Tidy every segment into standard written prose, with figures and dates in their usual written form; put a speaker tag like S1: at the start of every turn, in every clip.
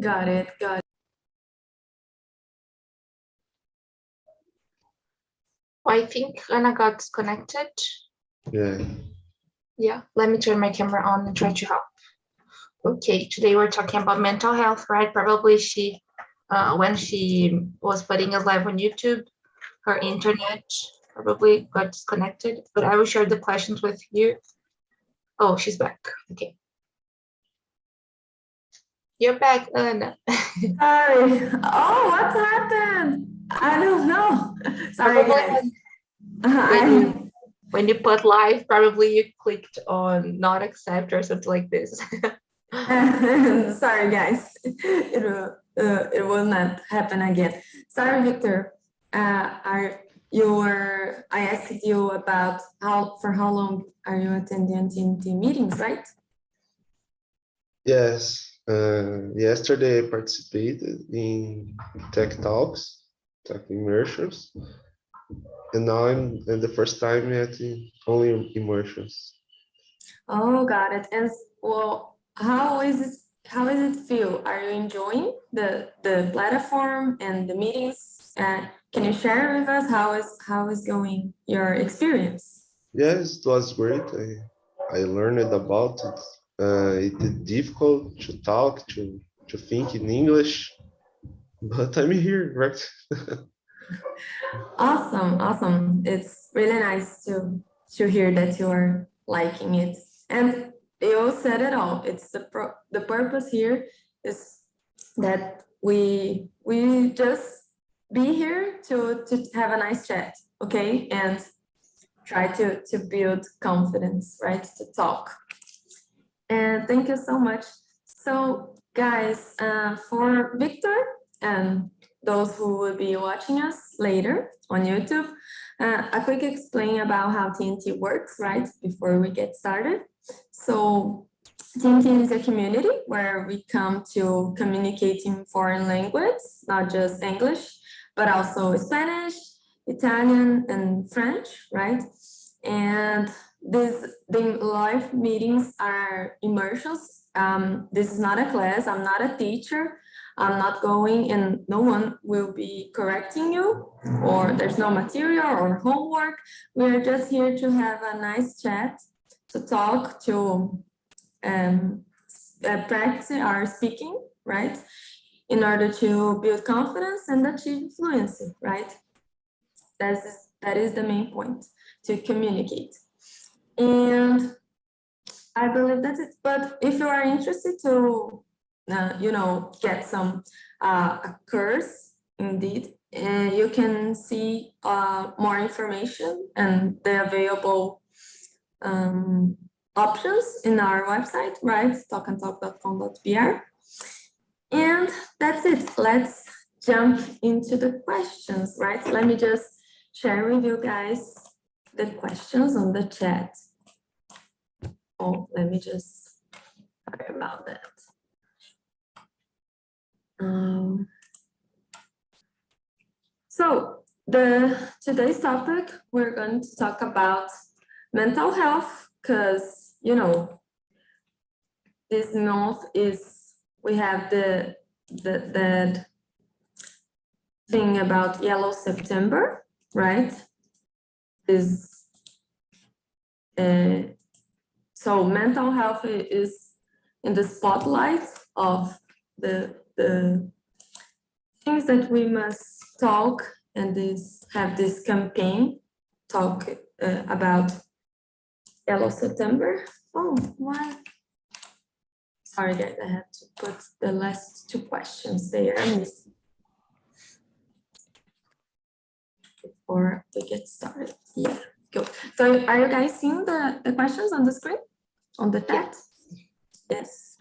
S1: Got it, got it.
S2: I think Anna got disconnected.
S3: Yeah.
S2: Yeah, let me turn my camera on and try to help. Okay, today we're talking about mental health, right? Probably she, when she was putting us live on YouTube, her internet probably got disconnected, but I will share the questions with you. Oh, she's back. Okay. You're back, Anna.
S1: Sorry. Oh, what happened? I don't know. Sorry,
S2: Probably
S1: guys.
S2: when you put live, probably you clicked on not accept or something like this.
S1: Sorry, guys. It will not happen again. Sorry, Victor. I asked you about for how long are you attending TNT meetings, right?
S3: Yes. Yesterday I participated in Tech Talks, Tech Immersions, and now I'm the first time at only immersions.
S1: Oh, got it. And well, how is it? How does it feel? Are you enjoying the platform and the meetings? Can you share with us how is going your experience?
S3: Yes, it was great. I learned about it. It's difficult to talk, to think in English, but I'm here, right?
S1: Awesome, awesome. It's really nice to hear that you are liking it. And you said it all. It's the purpose here is that we just be here to have a nice chat, okay? And try to build confidence, right? To talk. And thank you so much. So guys, for Victor and those who will be watching us later on YouTube, a quick explain about how TNT works, right? Before we get started. So TNT is a community where we come to communicate in foreign language, not just English, but also Spanish, Italian, and French, right? And the live meetings are immersions. This is not a class. I'm not a teacher. I'm not going and no one will be correcting you, or there's no material or homework. We're just here to have a nice chat, to talk, to practice our speaking, right? In order to build confidence and achieve fluency, right? That is the main point, to communicate. And I believe that's it. But if you are interested to, get some a course, indeed, you can see more information and the available options in our website, right? talkandtalk.com.br. And that's it. Let's jump into the questions, right? Let me just share with you guys the questions on the chat. Oh, let me just, sorry about that. So today's topic, we're going to talk about mental health, because, this month we have the thing about Yellow September, right? So mental health is in the spotlight of the things that we must talk and have this campaign talk about Yellow September. Oh, why? Sorry guys, I have to put the last two questions there before we get started. Yeah, good. So are you guys seeing the questions on the screen, on the chat? Yes.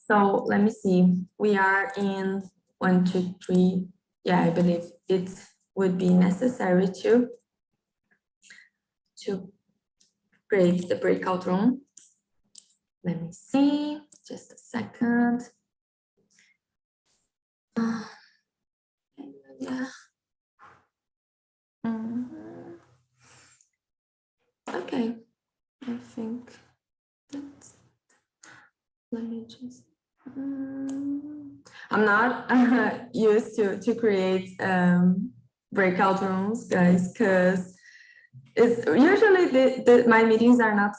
S1: So let me see. We are in 1, 2, 3. Yeah, I believe it would be necessary to create the breakout room. Let me see. Just a second. Yeah. Okay. I think that's. Let me just. I'm not used to create breakout rooms, guys, because it's usually my meetings are not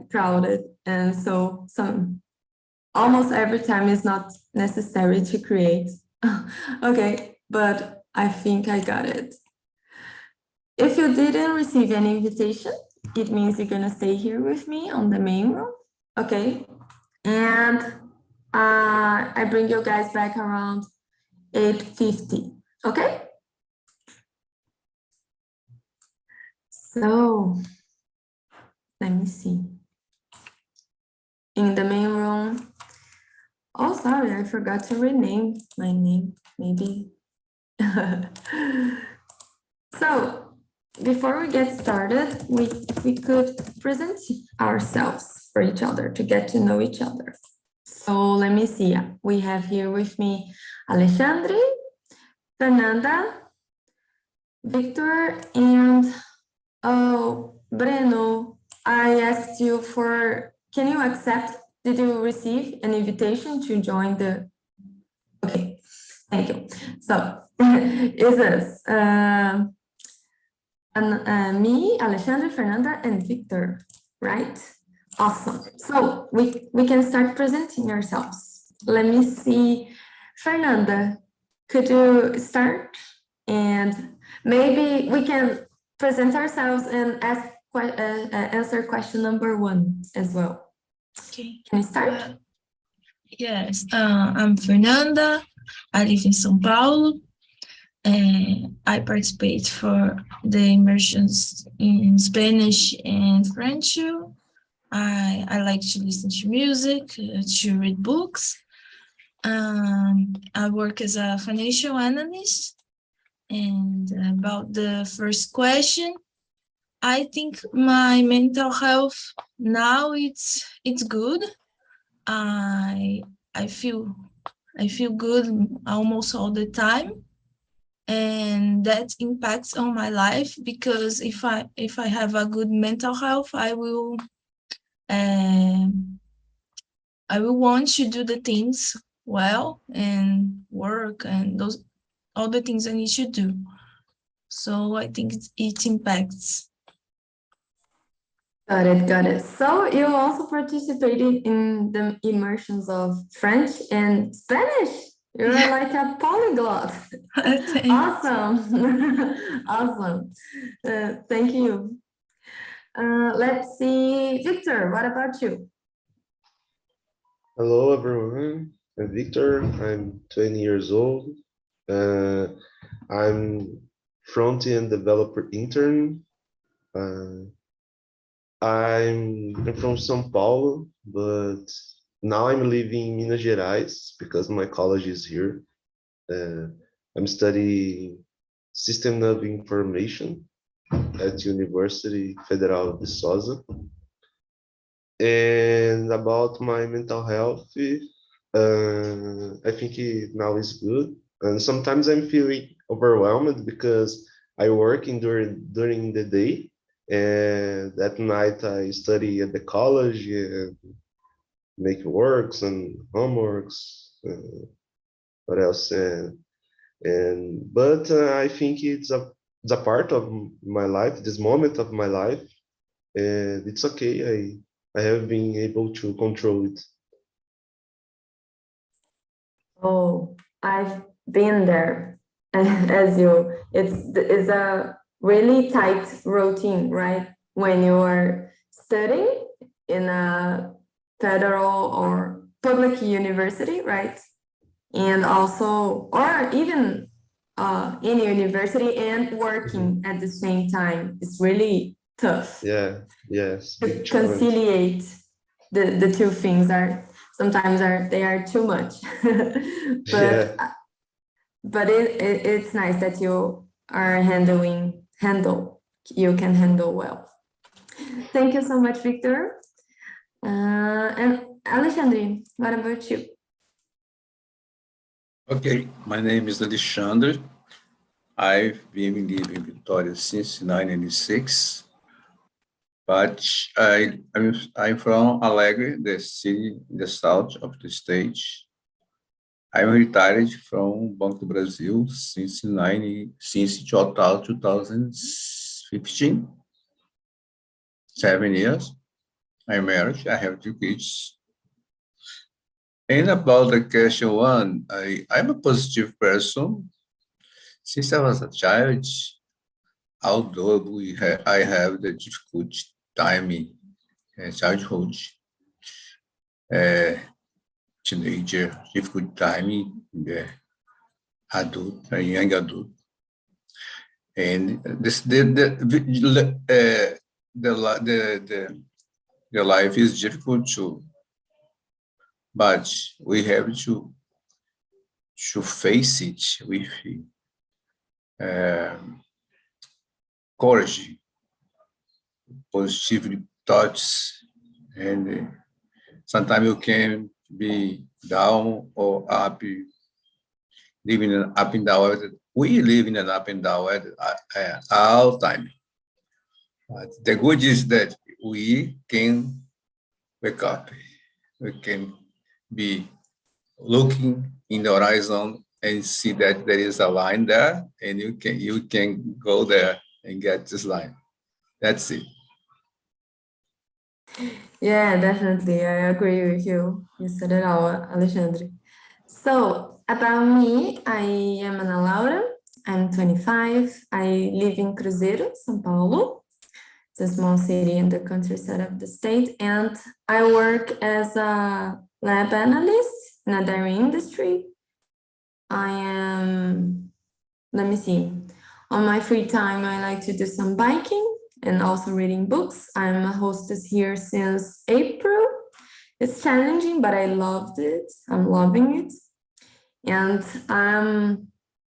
S1: crowded, and so almost every time is not necessary to create. Okay, but I think I got it. If you didn't receive any invitation, it means you're gonna stay here with me on the main room, okay? And I bring you guys back around 8:50, okay? So, let me see. In the main room, oh, sorry, I forgot to rename my name, maybe. So, before we get started, we could present ourselves for each other to get to know each other. So let me see. We have here with me Alexandre, Fernanda, Victor, and Breno. I asked you can you accept? Did you receive an invitation to join the? Okay, thank you. So is this me, Alexandre, Fernanda, and Victor, right? Awesome. So we can start presenting ourselves. Let me see. Fernanda, could you start? And maybe we can present ourselves and answer question number 1 as well.
S4: Okay.
S1: Can you start?
S4: Yes, I'm Fernanda. I live in São Paulo. I participate for the immersions in Spanish and French. I like to listen to music, to read books. I work as a financial analyst. And about the first question, I think my mental health now it's good. I feel good almost all the time, and that impacts on my life, because if I have a good mental health, I will want to do the things well and work and all the things I need to do. So I think it impacts.
S1: Got it. So you also participated in the immersions of French and Spanish. You're like a polyglot. Awesome. Awesome. Thank you. Let's see, Victor, what about you?
S3: Hello, everyone. I'm Victor. I'm 20 years old. I'm front-end developer intern. I'm from São Paulo, but now I'm living in Minas Gerais because my college is here. I'm studying System of Information at University Federal de Sousa. And about my mental health, I think now is good. And sometimes I'm feeling overwhelmed because I work during the day, and at night I study at the college and make works and homeworks. What else? But I think it's a part of my life, this moment of my life, and it's okay. I have been able to control it.
S1: Oh, I've been there as you. It's a really tight routine, right? When you are studying in a federal or public university, right? And also, or even in university and working at the same time. It's really tough.
S3: Yeah, yes.
S1: To conciliate the two things sometimes they are too much. But it's nice that you are you can handle well. Thank you so much, Victor. And Alexandre, what about you?
S5: Okay, my name is Alexandre. I've been living in Victoria since 1996, but I'm from Alegre, the city in the south of the state. I'm retired from Banco do Brasil since 2015, 7 years. I'm married, I have 2 kids. And about the question one, I'm a positive person. Since I was a child, although I have the difficult time in childhood, teenager, difficult time in the young adult. And this the life is difficult too, but we have to face it with courage, positive thoughts, and sometimes you can be down or up, living an up and down. We live in an up and down all time. But the good is that we can wake up. We can be looking in the horizon and see that there is a line there, and you can go there and get this line. That's it.
S1: Yeah, definitely. I agree with you. You said it all, Alexandre. So, about me, I am Ana Laura. I'm 25. I live in Cruzeiro, São Paulo. It's a small city in the countryside of the state. And I work as a lab analyst in a dairy industry. I am, let me see. On my free time, I like to do some biking and also reading books. I'm a hostess here since April. It's challenging, but I loved it. I'm loving it. And I'm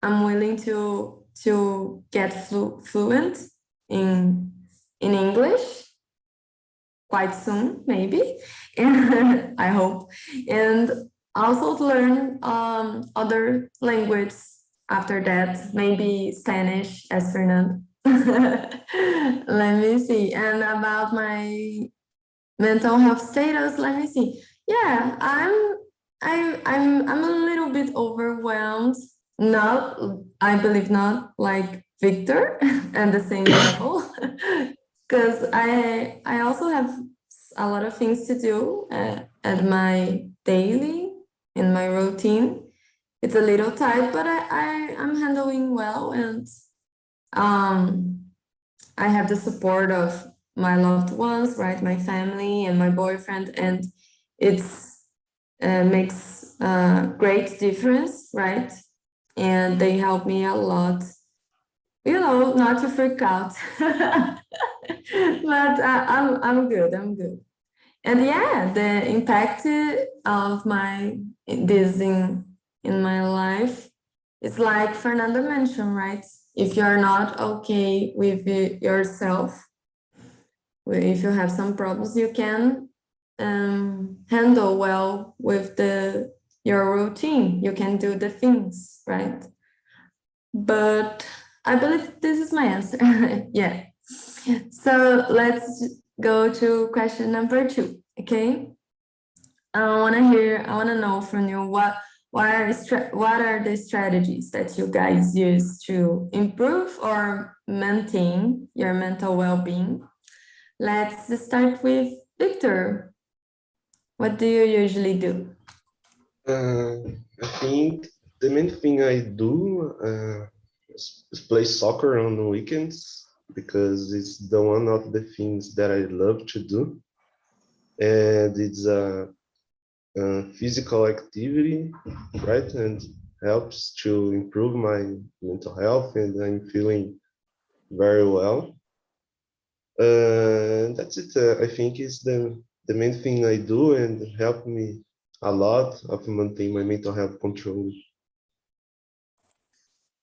S1: willing to get fluent in English quite soon, maybe, and I hope. And also to learn other languages after that, maybe Spanish, as Fernando. Let me see. And about my mental health status, let me see. Yeah, I'm a little bit overwhelmed. Not, I believe not like Victor at the same level, because I also have a lot of things to do at my daily, in my routine. It's a little tight, but I'm handling well, and I have the support of my loved ones, right? My family and my boyfriend, and it's makes a great difference, right? And they help me a lot, not to freak out. But I'm good. And yeah, the impact of this in my life is like Fernando mentioned, right? If you're not okay with yourself, if you have some problems, you can handle well with your routine. You can do the things, right? But I believe this is my answer. Yeah. So let's go to question number 2. Okay. I want to know from you what are the strategies that you guys use to improve or maintain your mental well-being? Let's start with Victor. What do you usually do?
S3: I think the main thing I do is play soccer on the weekends, because it's one of the things that I love to do, and it's a physical activity, right? And helps to improve my mental health, and I'm feeling very well. That's it. I think it's the main thing I do, and help me a lot of maintain my mental health control.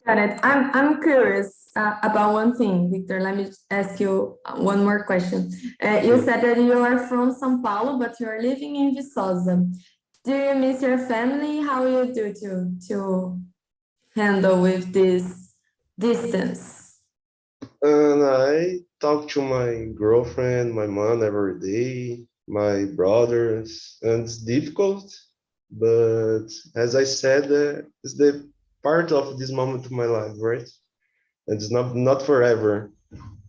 S1: Got it. I'm curious about one thing, Victor. Let me ask you one more question. You said that you are from São Paulo, but you are living in Viçosa. Do you miss your family? How you do to handle with this distance?
S3: And I talk to my girlfriend, my mom every day, my brothers, and it's difficult, But as I said, it's the part of this moment of my life, right? It's not forever.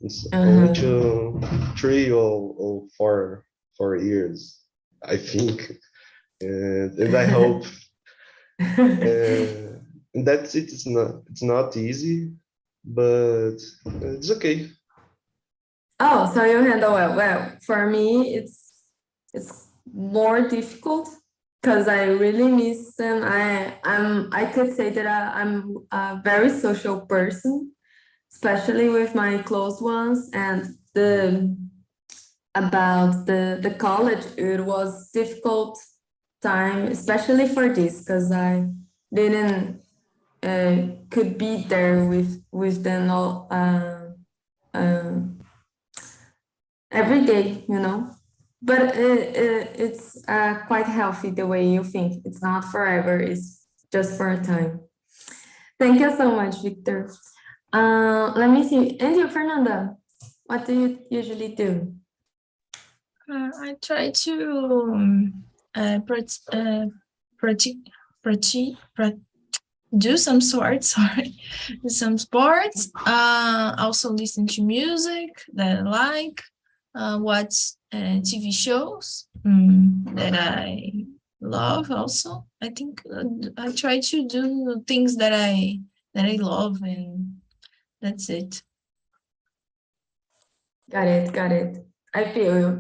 S3: It's only
S1: Uh-huh.
S3: 3 or 4 years, I think, and I hope. And that's it. It's not easy, but it's okay.
S1: Oh, so you handle well. Well, for me, it's more difficult because I really miss them. I could say that I'm a very social person, especially with my close ones. And the about the college, it was difficult time, especially for this, because I didn't could be there with them all every day, you know. But it's quite healthy the way you think. It's not forever. It's just for a time. Thank you so much, Victor. Let me see. And you, Fernanda, what do you usually do?
S4: I try to do some sports, sorry, some sports. Also listen to music that I like. Watch TV shows that I love. Also, I think I try to do things that I love, and that's it.
S1: Got it, got it. I feel you.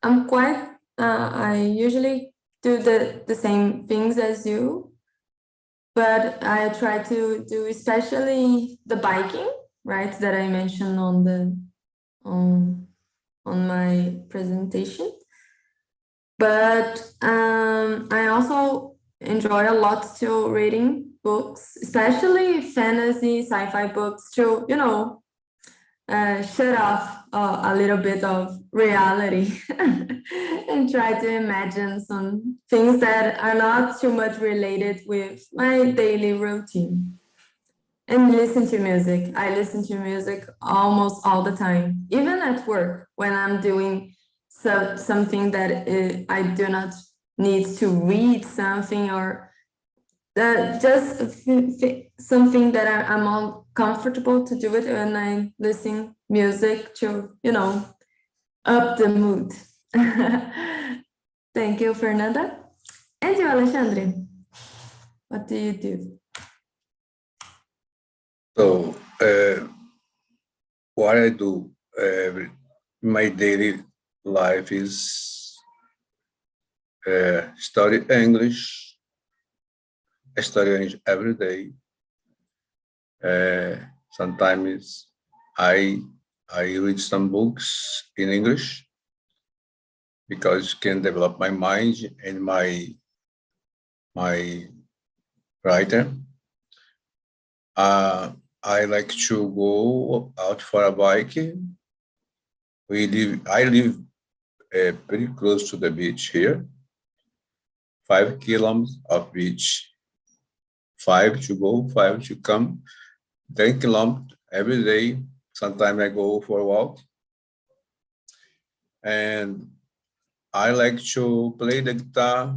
S1: I'm quite. I usually do the same things as you, but I try to do especially the biking, right? That I mentioned on my presentation. But I also enjoy a lot to reading books, especially fantasy, sci-fi books, to shut off a little bit of reality and try to imagine some things that are not too much related with my daily routine. And listen to music. I listen to music almost all the time, even at work when I'm doing something that I do not need to read something, or just something that I'm all comfortable to do it when I listen music to, up the mood. Thank you, Fernanda. And you, Alexandre, what do you do?
S5: So, what I do in my daily life is study English. I study English every day. Sometimes I read some books in English because it can develop my mind and my writer. I like to go out for a bike. I live pretty close to the beach here. 5 kilometers of beach. 5 to go, 5 to come. 10 kilometers every day. Sometimes I go for a walk. And I like to play the guitar,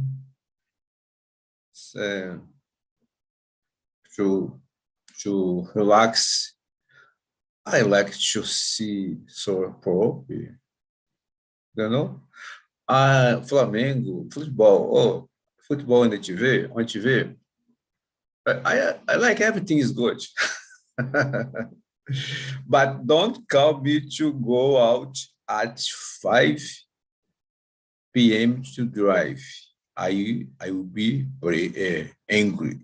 S5: to relax. I like to see soap, Flamengo, football, football on the TV, on TV. I like everything is good. But don't call me to go out at 5 p.m. to drive. I will be very angry.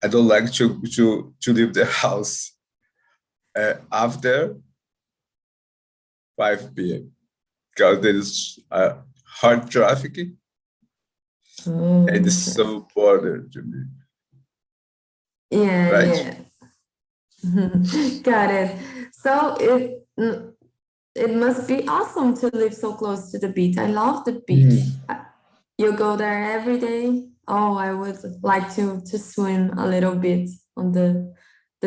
S5: I don't like to leave the house after 5 p.m. because there is hard traffic and it's so bothered to me.
S1: Yeah,
S5: right?
S1: yeah. Got it. So it must be awesome to live so close to the beach. I love the beach. You go there every day. Oh, I would like to swim a little bit on the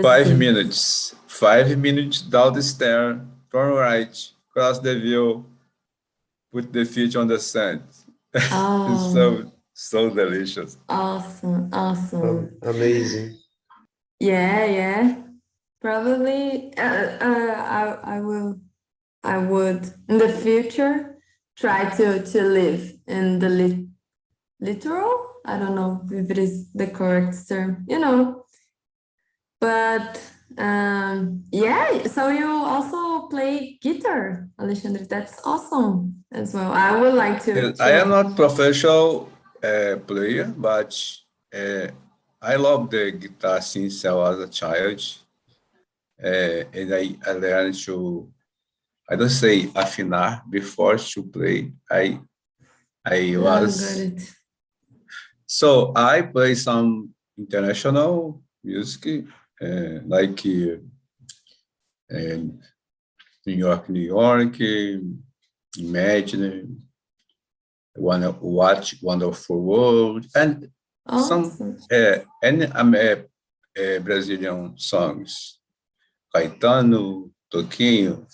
S5: 5
S1: sea.
S5: minutes. 5 minutes down the stair, turn right, cross the view, put the feet on the sand.
S1: Oh,
S5: So delicious.
S1: awesome.
S3: Amazing.
S1: Yeah. Probably, I would in the future try to live in the literal. I don't know if it is the correct term, but yeah. So you also play guitar, Alexandre. That's awesome as well. I would like to.
S5: I am not professional player, but I love the guitar since I was a child. And I learned to, I don't say afinar before to play. I
S1: Oh, got
S5: was,
S1: it.
S5: so I play some international music, like New York, Imagine, What Wonderful World, and some
S1: Awesome.
S5: Brazilian songs. Caetano, Toquinho,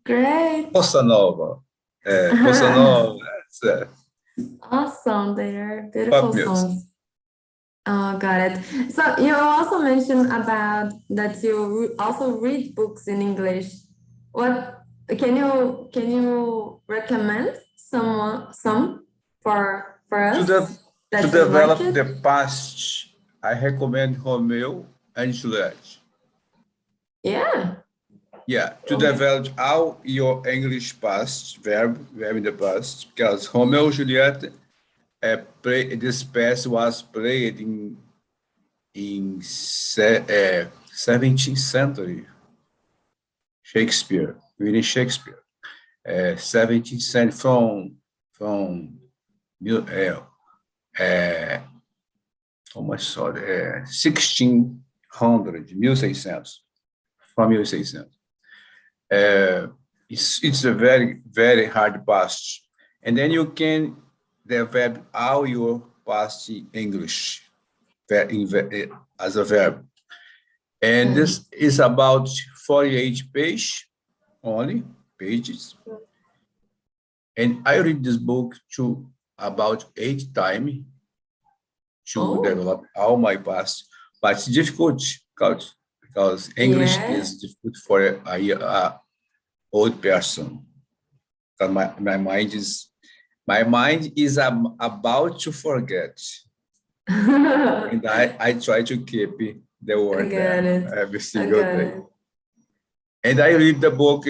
S1: Great.
S5: Bossa Nova. Bossa Nova, that's
S1: Awesome. They are
S5: pop
S1: beautiful
S5: music.
S1: songs. Oh, got it. So you also mentioned about that you also read books in English. What can you recommend some for
S5: To,
S1: us
S5: de- to
S1: that you like
S5: develop
S1: it?
S5: the past, I recommend Romeo and Juliet.
S1: Yeah.
S5: Yeah, to
S1: Okay.
S5: develop all your English past, verb in the past, because Romeo and Juliet, this piece was played in 17th century. William Shakespeare, 17th century from oh my sorry, 1600, 1600, from 1600. It's a very, very hard past. And then you can develop all your past in English as a verb. And this is about 48 pages. And I read this book to about 8 times to develop all my past. But it's difficult because English is difficult for a old person. Because my mind is about to forget. And I try to keep the word there every single day. And I read the book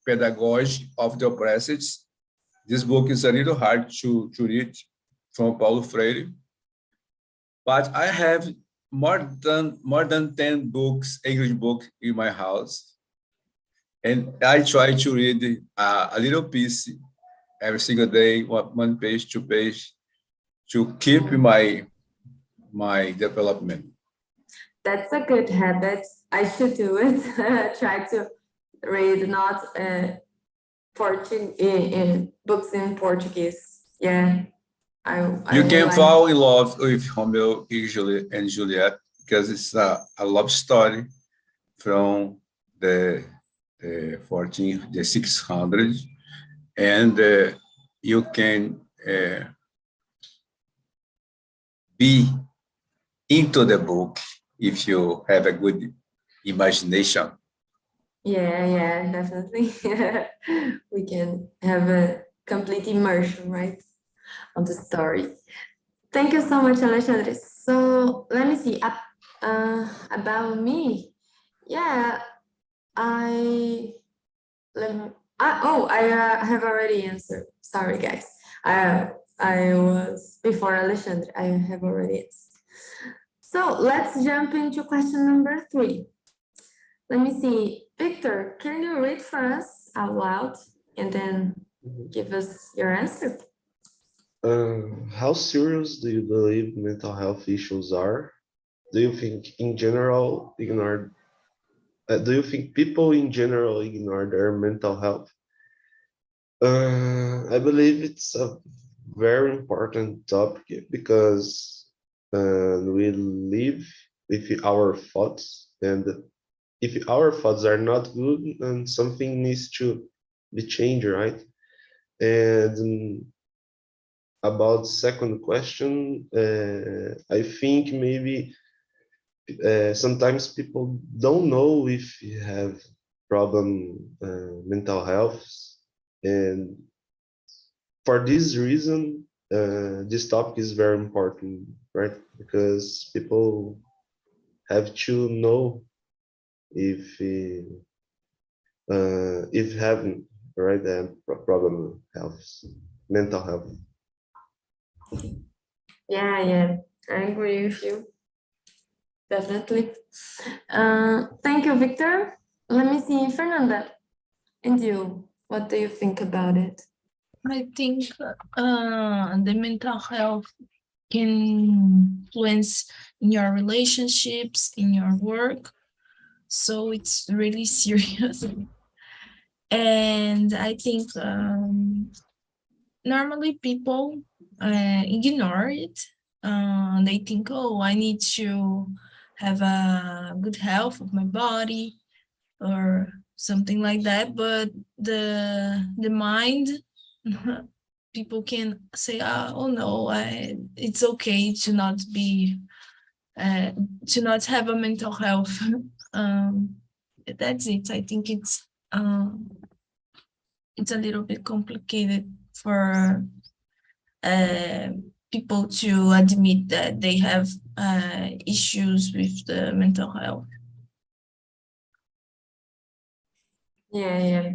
S5: Pedagogy of the Oppressed. This book is a little hard to read, from Paulo Freire. But I have more than 10 books, English books in my house. And I try to read a little piece every single day, one page, 2 pages, to keep my development.
S1: That's a good habit. I should do it. Try to read not books in Portuguese. Yeah.
S5: You can fall in love with Romeo and Juliet because it's a love story from the 600s, and you can be into the book if you have a good imagination.
S1: Yeah, definitely. We can have a complete immersion, right, on the story. Thank you so much, Alexandre. So let me see. About me. Yeah, I have already answered. Sorry, guys. I was before Alexandre. I have already answered. So let's jump into question number 3. Let me see. Victor, can you read for us out loud and then give us your answer?
S3: How serious do you believe mental health issues are? Do you think do you think people in general ignore their mental health? I believe it's a very important topic because we live with our thoughts, and if our thoughts are not good, then something needs to be changed, right? And about second question, I think maybe sometimes people don't know if you have problem mental health, and for this reason, this topic is very important, right? Because people have to know if having right problem health, mental health.
S1: Yeah, I agree with you. Definitely. Thank you, Victor. Let me see, Fernanda, and you, what do you think about it?
S4: I think the mental health can influence in your relationships, in your work. So it's really serious. And I think normally people ignore it. They think, oh, I need to have a good health of my body or something like that. But the mind, people can say, oh no, it's okay to not be, to not have a mental health. That's it. I think it's a little bit complicated for people to admit that they have issues with the mental health.
S1: Yeah,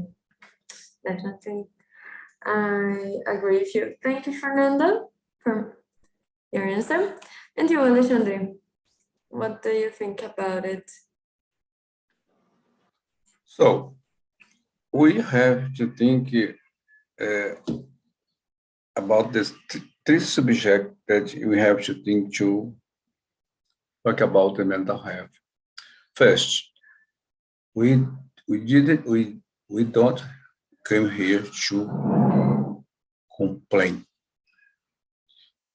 S1: definitely. I agree with you. Thank you, Fernanda, for your answer. And you, Alexandre, what do you think about it?
S5: So we have to think about this three subjects that we have to think to talk about the mental health. First, we don't come here to complain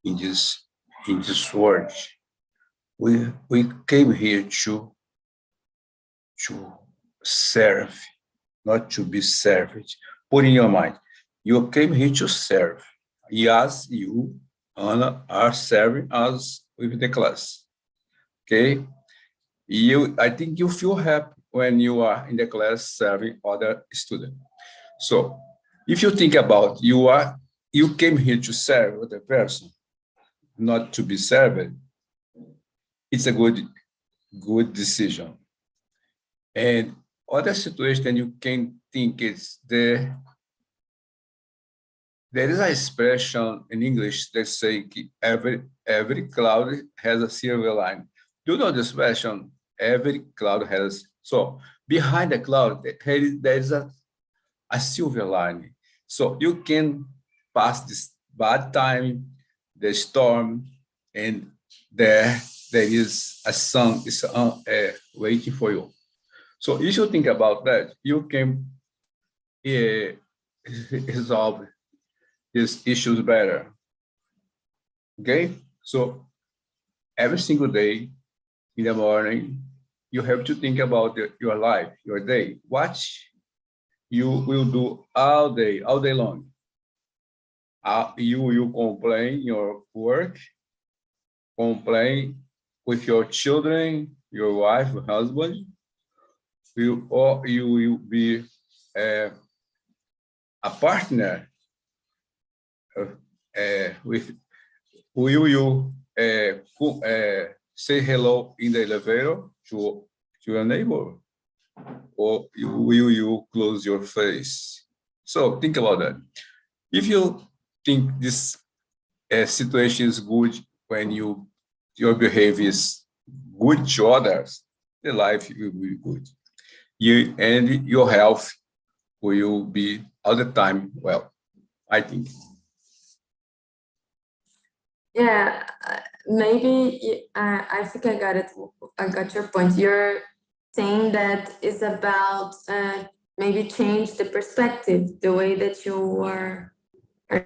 S5: in this world. We came here to serve, not to be served. Put in your mind, you came here to serve. Yes, you, Anna, are serving us with the class. Okay? I think you feel happy when you are in the class serving other students. So if you think about you came here to serve the person, not to be served, it's a good decision. And other situation you can think is there is an expression in English that say every cloud has a silver line. Do you know this expression? Every cloud has, so behind the cloud, there is a silver line. So you can pass this bad time, the storm, and there is a sun is waiting for you. So if you think about that, you can resolve these issues better. Okay? So every single day in the morning, you have to think about your life, your day. What you will do all day long. You will complain your work, complain with your children, your wife, your husband, or you will be a partner with who you say hello in the elevator to your neighbor, or will you close your face? So think about that. If you think this situation is good when your behavior is good to others, the life will be good. And your health will be all the time well, I think.
S1: Yeah, maybe I think I got it. I got your point. You're saying that is about maybe change the perspective, the way that you are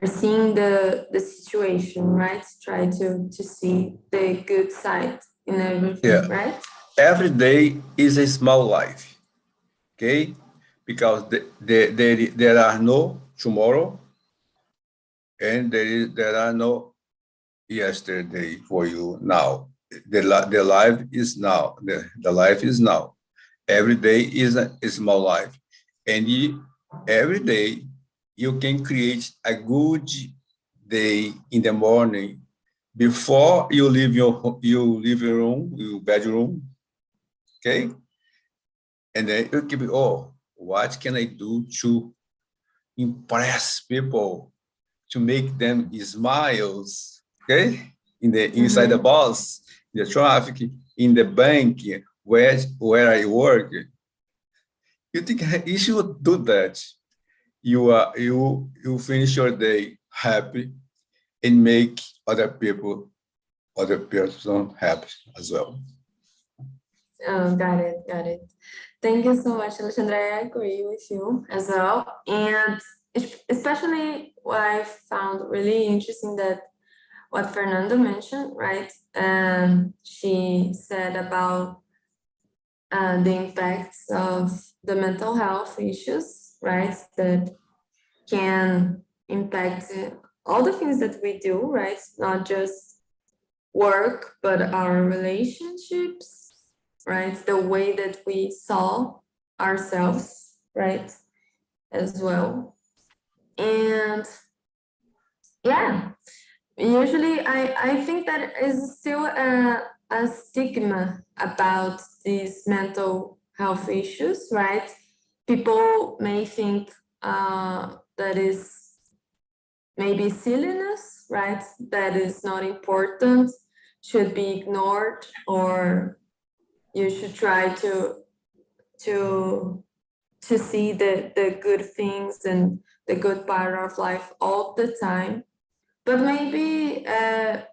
S1: seeing the situation, right? Try to see the good side in everything, right?
S5: Every day is a small life, okay? Because there are no tomorrow, and there are no yesterday for you now. The life is now. The life is now. Every day is a small life, and every day you can create a good day in the morning before you leave your room, your bedroom. Okay, and then you can be, oh, what can I do to impress people, to make them smiles? Okay, inside the bus, in the traffic, in the bank, where I work. You think you should do that? You finish your day happy and make other person happy as well.
S1: Oh, got it. Thank you so much, Alexandra. I agree with you as well. And especially what I found really interesting that what Fernanda mentioned, right? She said about the impacts of the mental health issues, right? That can impact all the things that we do, right? Not just work, but our relationships, right? The way that we saw ourselves, right? As well. And yeah, usually I think that is still a stigma about these mental health issues, right? People may think that is maybe silliness, right? That is not important, should be ignored, or you should try to see the good things and the good part of life all the time. But maybe I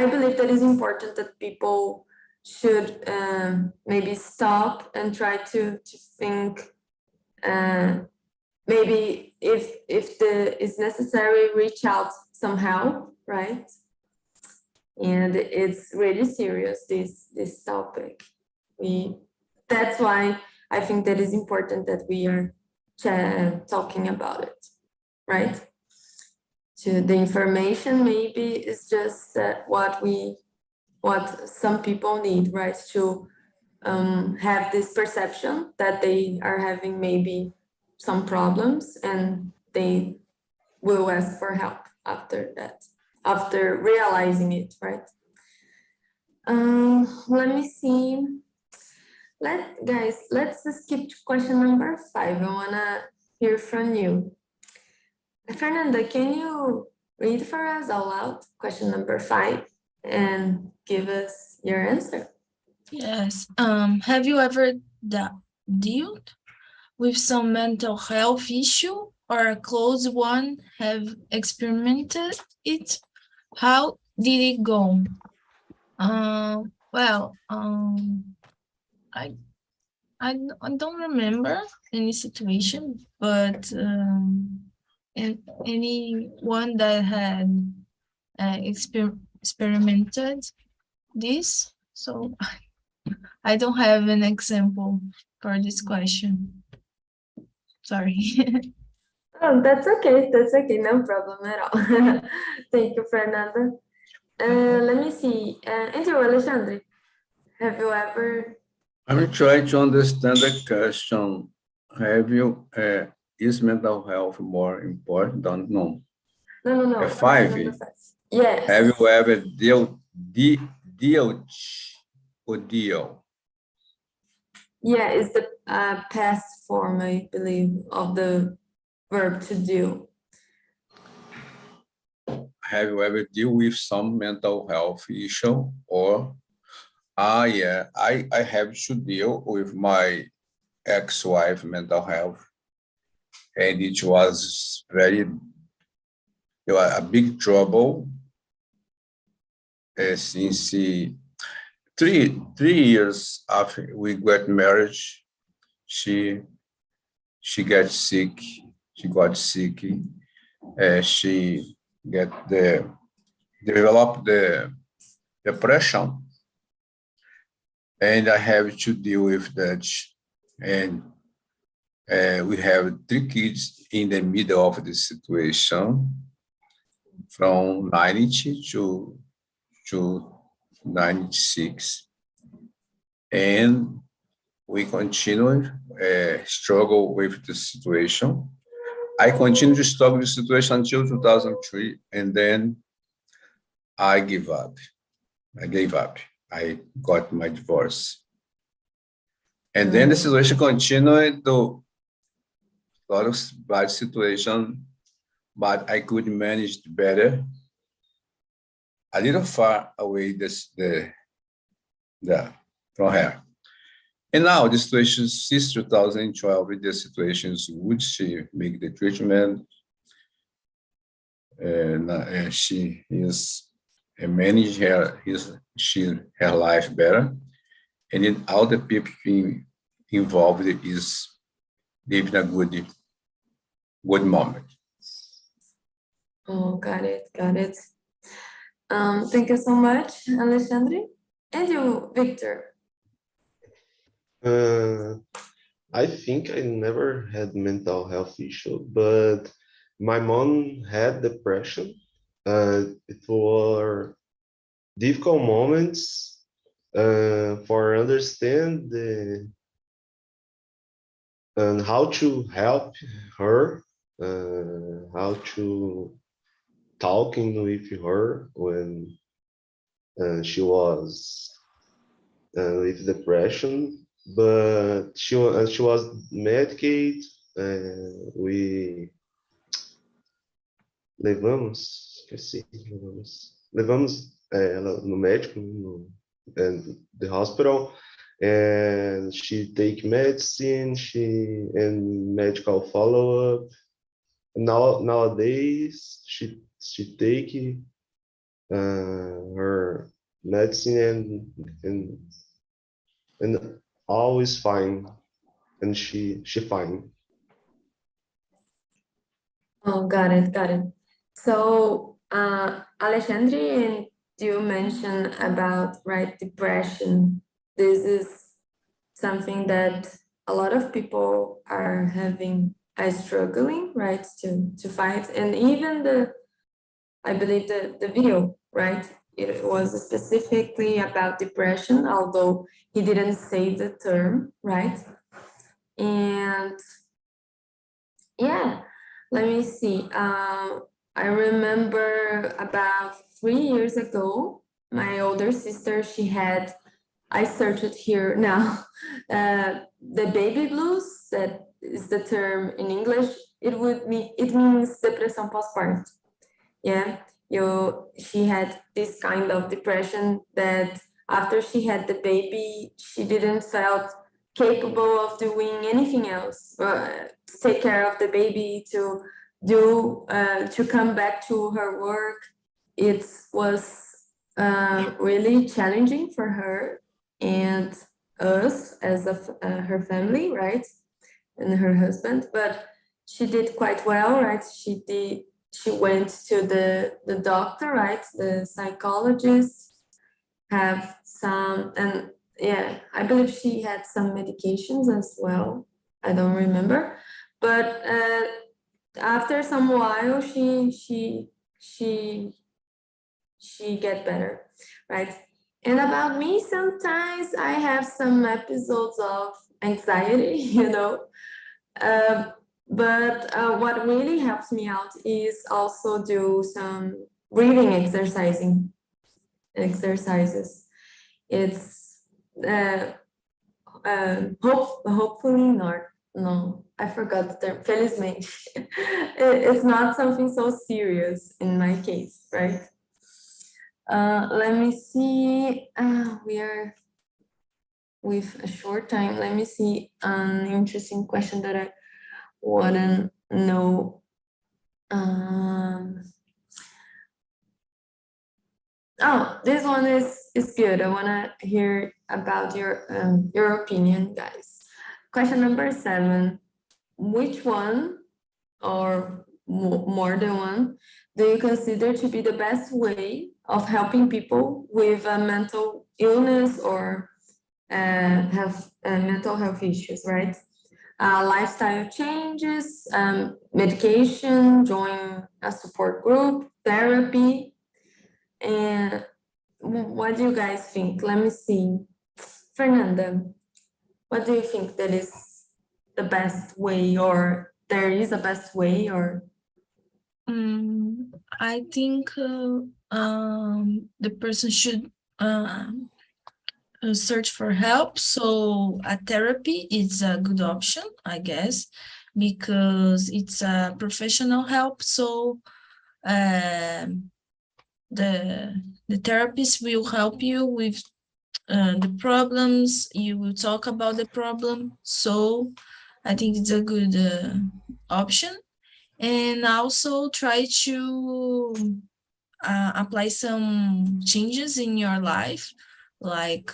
S1: believe that it's important that people should maybe stop and try to think maybe if it's necessary, reach out somehow, right? And it's really serious, this topic. That's why I think that it's important that we are talking about it, right? To the information maybe is just what some people need, right? To have this perception that they are having maybe some problems and they will ask for help after that, after realizing it, right? Let me see. Let's skip to question number 5. I wanna hear from you. Fernanda, can you read for us out loud question number 5 and give us your answer?
S4: Yes. Have you ever dealt with some mental health issue or a close one have experimented it? How did it go? I don't remember any situation, but anyone that had experimented this, so I don't have an example for this question. Sorry.
S1: Oh, that's okay. No problem at all. Thank you, Fernanda. Let me see. And you, Alexandre, have you ever?
S5: I'm trying to understand the question. Is mental health more important? No.
S1: No.
S5: 5.
S1: Yes.
S5: Have you ever dealt?
S1: Yeah, it's the past form, I believe, of the verb to deal.
S5: Have you ever dealt with some mental health issue? Or, yeah, I have to deal with my ex-wife mental health. And it was a big trouble since 3 years after we got married. She got sick. She developed the depression, and I have to deal with that. And we have 3 kids in the middle of the situation, from 90 to 96. And we continue struggle with the situation. I continued to struggle with the situation until 2003, and then I gave up. I got my divorce. And then the situation continued to a lot of bad situation, but I could manage better. A little far away from her. And now the situation since 2012, the situation is good. She make the treatment, and she is manage her life better, and then all the people involved is living a good moment.
S1: Oh, got it. Thank you so much, Alexandre. And you, Victor?
S3: I think I never had mental health issue, but my mom had depression. It were difficult moments for understand and how to help her, how to talking with her when she was with depression, but she was medicated. We levamos ela no médico, the hospital, and she take medicine, and medical follow-up. Nowadays she take her medicine and always fine, and she fine.
S1: Oh, got it. So, Alexandre, you mentioned about depression. This is something that a lot of people are struggling, to fight, and even I believe the video, it was specifically about depression, although he didn't say the term, right? And yeah, let me see. I remember about 3 years ago, my older sister, I searched here now, the baby blues, that is the term in English. It means depressão pós-parto. Yeah, she had this kind of depression that after she had the baby, she didn't felt capable of doing anything else, to take care of the baby, to come back to her work. It was really challenging for her and us as her family, right? And her husband, but she did quite well, right? She went to the doctor, right? The psychologist, have some, and yeah, I believe she had some medications as well. I don't remember, but after some while, she get better, right? And about me, sometimes I have some episodes of anxiety, but what really helps me out is also do some breathing exercises. It's hopefully not. No, I forgot the term. Felizmente, it's not something so serious in my case, right? Let me see. We are with a short time. Let me see an interesting question that I wouldn't know. Oh, this one is good. I want to hear about your opinion, guys. Question number 7. Which one, or more than one, do you consider to be the best way of helping people with a mental illness or have mental health issues, right? lifestyle changes, medication, join a support group, therapy. And what do you guys think? Let me see. Fernanda, what do you think that is the best way, or there is a best way, or?
S4: I think the person should search for help. So a therapy is a good option, I guess, because it's a professional help. So the therapist will help you with the problems. You will talk about the problem. So I think it's a good option. And also try to apply some changes in your life, like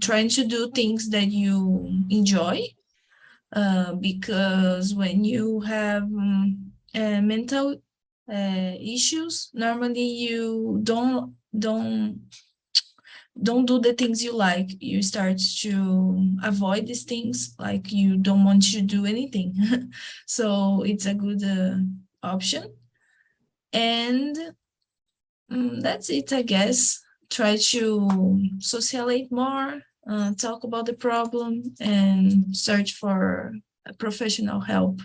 S4: trying to do things that you enjoy, because when you have mental issues, normally you don't do the things you like. You start to avoid these things, like you don't want to do anything. So it's a good option. And that's it, I guess. Try to socialize more, talk about the problem, and search for professional help.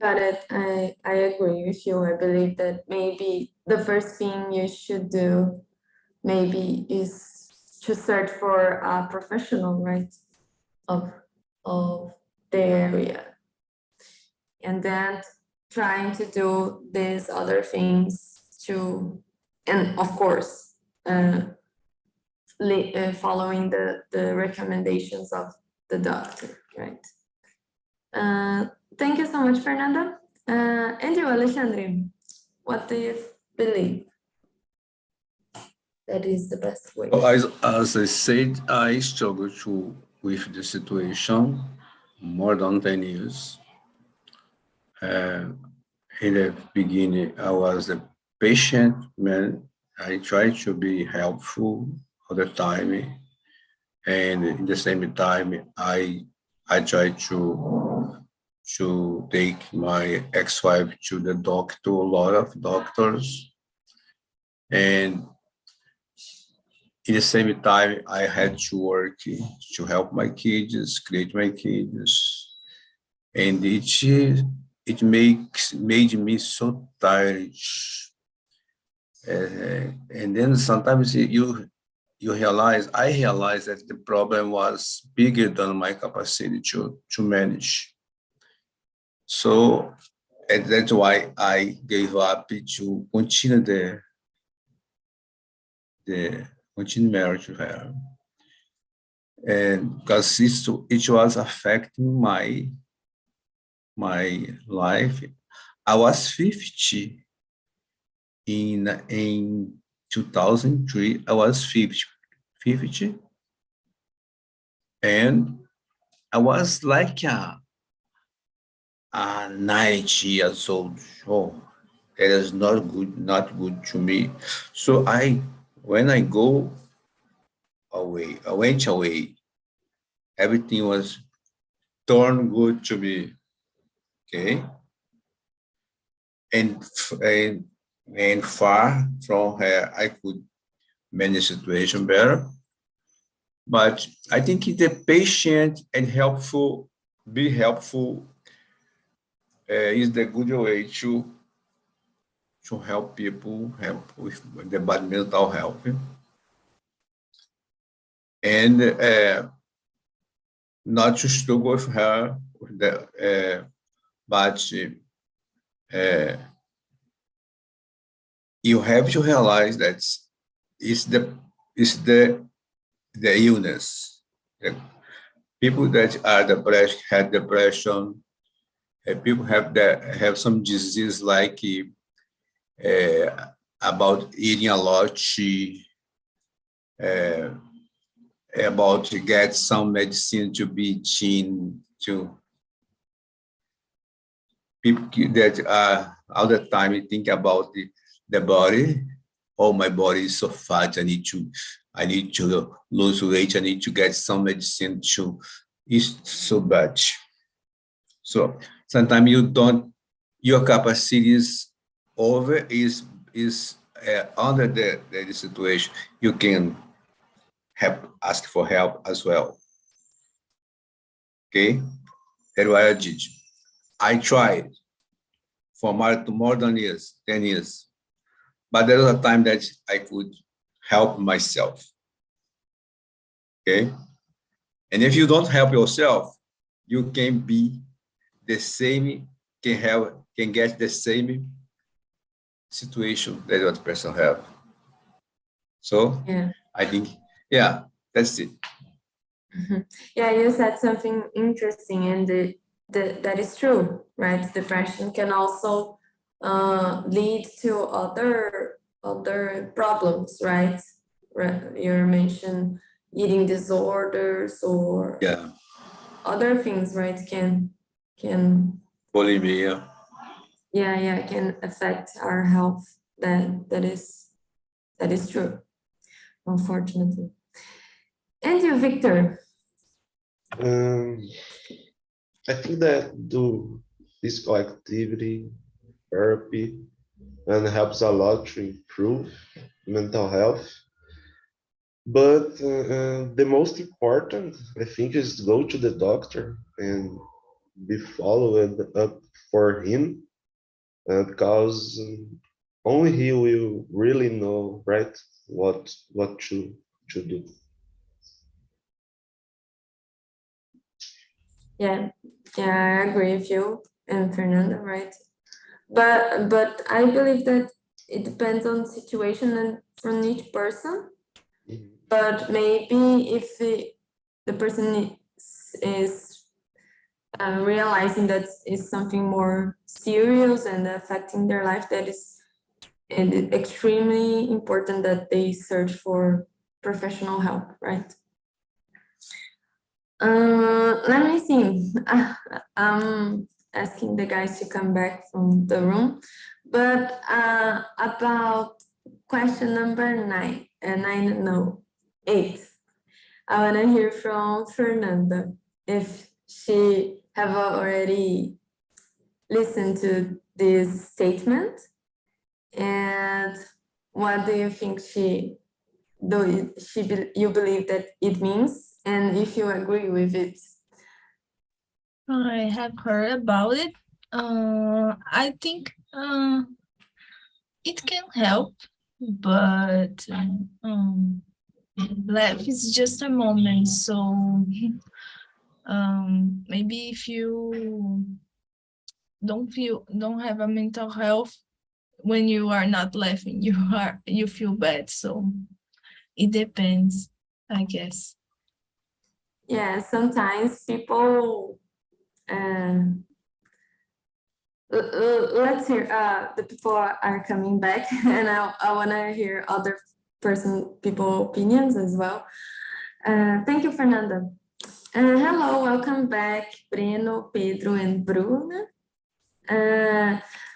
S1: Got it. I agree with you. I believe that maybe the first thing you should do maybe is to search for a professional, right, of the area. And then trying to do these other things to, and of course, following the recommendations of the doctor, right? Thank you so much, Fernanda. And you, Alexandre, what do you believe that is the best way?
S5: Well, as I said, I struggle with the situation more than 10 years. In the beginning, I was a patient man. I tried to be helpful all the time. And in the same time, I tried to take my ex-wife to the doctor, a lot of doctors. And in the same time, I had to work to help my kids, create my kids. And it made me so tired. And then sometimes you realize, I realized that the problem was bigger than my capacity to manage. So, and that's why I gave up to continue continue marriage with her. And because it was affecting my life. I was 50 in 2003. I was 50, and I was like a 90 years old. Oh, it is not good to me. So when I go away, I went away. Everything was turned good to me. Okay, and far from her, I could manage the situation better. But I think the patient and be helpful is the good way to help people, help with the bad mental health, and not to struggle with her, but you have to realize that it's the illness. The people that are depressed had depression. People have some disease like about eating a lot, about to get some medicine to be eaten, to people that are all the time think about the body, oh, my body is so fat, I need to lose weight, I need to get some medicine to, it's so bad. So sometimes your capacity is over, is under the situation, you can ask for help as well. Okay, that's what I did. I tried for more than 10 years, but there was a time that I could help myself. Okay, and if you don't help yourself, you can be the same, can get the same situation that the other person have. So
S1: Yeah.
S5: I think, yeah, that's it.
S1: Yeah, you said something interesting, and that is true, right? Depression can also lead to other problems, right? You mentioned eating disorders or
S5: Yeah,
S1: other things, right? Can
S5: bulimia.
S1: yeah can affect our health. That is true, unfortunately. And you, Victor?
S3: I think that do physical activity, therapy, and helps a lot to improve mental health. But the most important, I think, is go to the doctor and be followed up for him, because only he will really know, right, what to do.
S1: Yeah, I agree with you and Fernanda, right? But I believe that it depends on situation and from each person. But maybe if the person is realizing that is something more serious and affecting their life, that is extremely important that they search for professional help, right? Let me see. I'm asking the guys to come back from the room, but about question number 9, no, 8. I want to hear from Fernanda if she have already listened to this statement, and what do you think you believe that it means, and if you agree with it.
S4: I have heard about it. I think it can help, but life is just a moment. So maybe if you don't have a mental health, when you are not laughing, you feel bad. So it depends, I guess.
S1: Yeah, sometimes people let's hear the people are coming back, and I want to hear other people opinions as well. Thank you, Fernanda. Hello, welcome back, Breno, Pedro, and Bruna.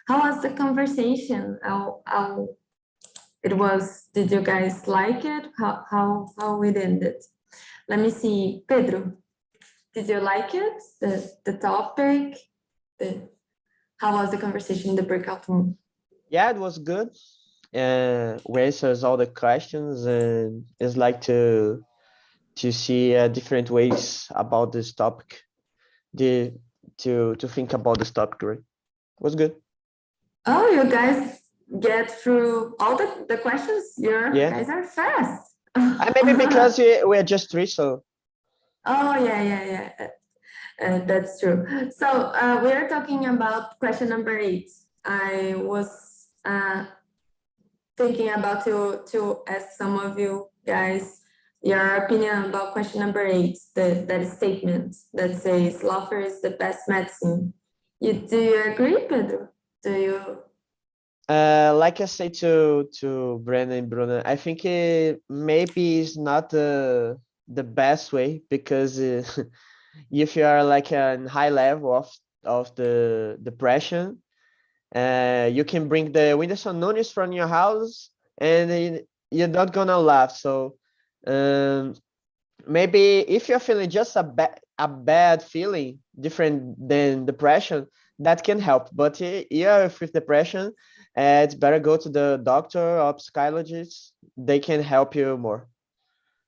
S1: How was the conversation? How it was? Did you guys like it? How it ended? Let me see, Pedro. Did you like it? The topic? How was the conversation in the breakout room?
S6: Yeah, it was good. We answers all the questions, and it's like to see different ways about this topic. To think about this topic, right? It was good.
S1: Oh, you guys get through all the questions? You guys are fast.
S6: Maybe because we are just 3, so.
S1: Oh, yeah. That's true. So we are talking about question number 8. I was thinking about to ask some of you guys your opinion about question number 8, that statement that says laughter is the best medicine. Do you agree, Pedro? Do you?
S6: Like I say to Brandon and Bruna, I think maybe it's not the best way, because if you are like a high level of the depression, you can bring the Whindersson Nunes from your house and you're not gonna laugh. So maybe if you're feeling just a bad feeling, different than depression, that can help. But yeah, if with depression, it's better go to the doctor or psychologist. They can help you more.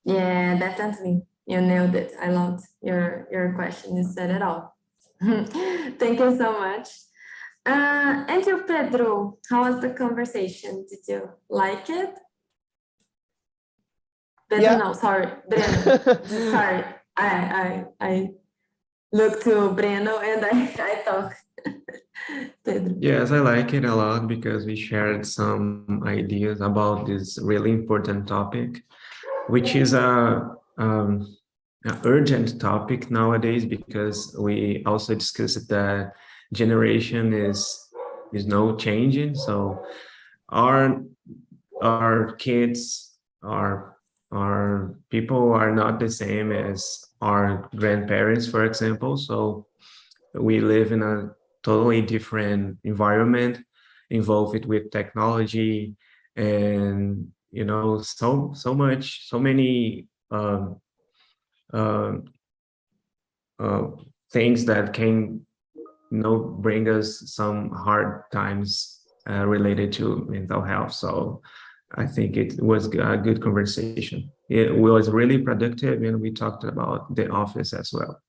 S1: Yeah, definitely. You nailed it. I loved your question. You said it all. Thank you so much. And you, Pedro, how was the conversation? Did you like it? Pedro,
S6: Yeah.
S1: no, sorry, Breno. Sorry, I looked to Breno and I thought Pedro.
S7: Yes, I like it a lot because we shared some ideas about this really important topic, which is a urgent topic nowadays, because we also discussed that generation is no changing. So our kids, our people are not the same as our grandparents, for example. So we live in a totally different environment, involved with technology, and so many things that can bring us some hard times related to mental health. So I think it was a good conversation. It was really productive, and we talked about the office as well.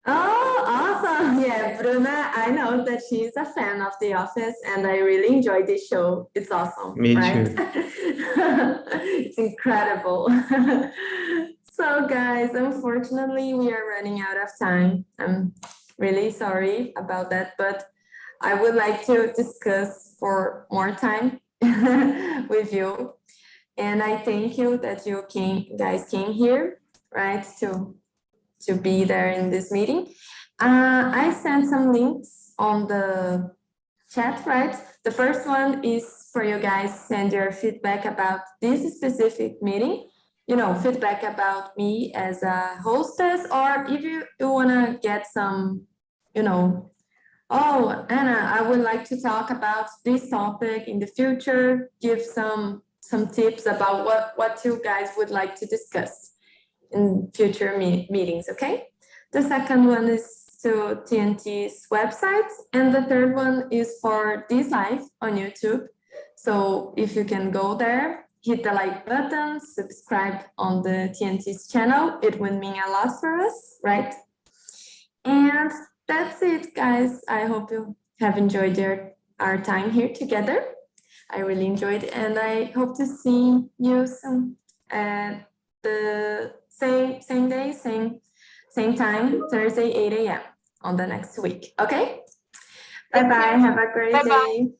S1: Oh, awesome. Yeah, Bruna, I know that she's a fan of The Office, and I really enjoyed this show. It's awesome.
S7: Me
S1: right?
S7: too.
S1: It's incredible. So, guys, unfortunately, we are running out of time. I'm really sorry about that, but I would like to discuss for more time with you. And I thank you that you guys came here, right, to be there in this meeting. I sent some links on the chat, right? The first one is for you guys send your feedback about this specific meeting, feedback about me as a hostess, or if you want to get some, oh, Anna, I would like to talk about this topic in the future, give some tips about what you guys would like to discuss in future meetings, okay? The second one is to TNT's website, and the third one is for this live on YouTube. So if you can go there, hit the like button, subscribe on the TNT's channel, it would mean a lot for us, right? And that's it, guys. I hope you have enjoyed our time here together. I really enjoyed it, and I hope to see you soon at the same day, same time, Thursday, 8 a.m. on the next week. Okay? Bye-bye. Have a great day.